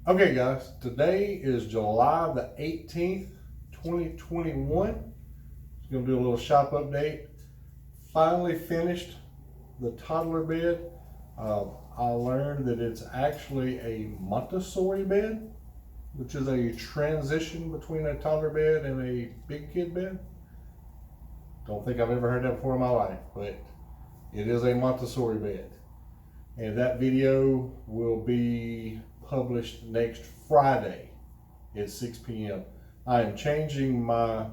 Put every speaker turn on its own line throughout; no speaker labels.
Okay guys, today is July the 18th, 2021. Just gonna do a little shop update. Finally finished the toddler bed. I learned that it's actually a Montessori bed, which is a transition between a toddler bed and a big kid bed. Don't think I've ever heard that before in my life, but it is a Montessori bed. And that video will be published next Friday at 6 p.m. I am changing my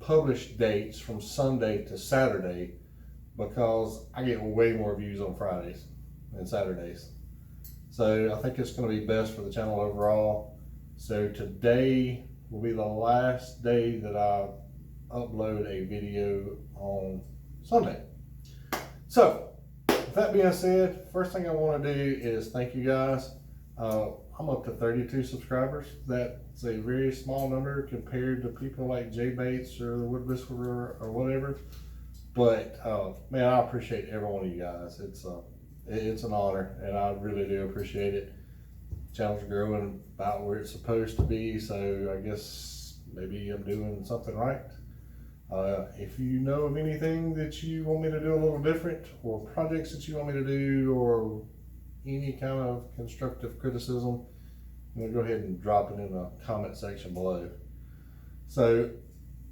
published dates from Sunday to Saturday because I get way more views on Fridays than Saturdays. So I think it's going to be best for the channel overall. So today will be the last day that I upload a video on Sunday. So with that being said, first thing I want to do is thank you guys. I'm up to 32 subscribers. That's a very small number compared to people like Jay Bates or the Wood Whisperer or whatever. But man, I appreciate every one of you guys. It's an honor, and I really do appreciate it. The channel's growing about where it's supposed to be, so I guess maybe I'm doing something right. If you know of anything that you want me to do a little different, or projects that you want me to do, or any kind of constructive criticism, I'm gonna go ahead and drop it in the comment section below. So,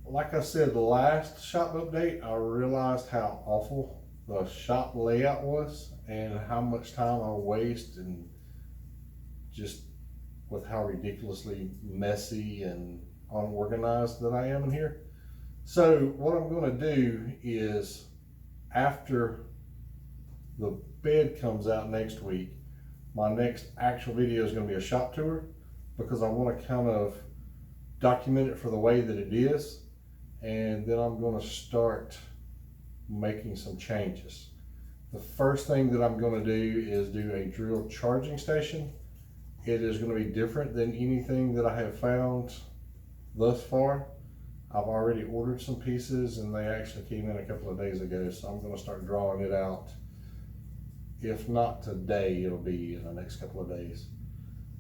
like I said, the last shop update, I realized how awful the shop layout was and how much time I waste, and just with how ridiculously messy and unorganized that I am in here. So what I'm going to do is, after the bed comes out next week, my next actual video is going to be a shop tour, because I want to kind of document it for the way that it is, and then I'm going to start making some changes. The first thing that I'm going to do is do a drill charging station. It is going to be different than anything that I have found thus far. I've already ordered some pieces, and they actually came in a couple of days ago, so I'm going to start drawing it out. If not today, it'll be in the next couple of days.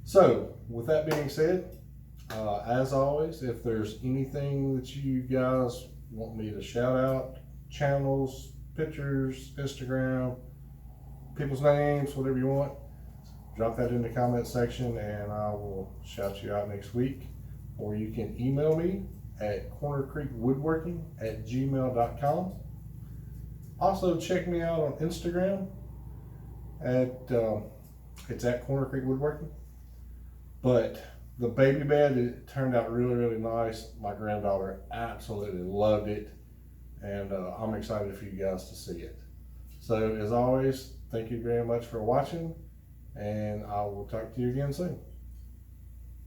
So with that being said, as always, if there's anything that you guys want me to shout out, channels, pictures, Instagram, people's names, whatever you want, drop that in the comment section and I will shout you out next week. Or you can email me at cornercreekwoodworking@gmail.com. Also check me out on Instagram at it's at Corner Creek Woodworking. But the baby bed, it turned out really nice. My granddaughter absolutely loved it, and I'm excited for you guys to see it. So as always, thank you very much for watching, and I will talk to you again soon.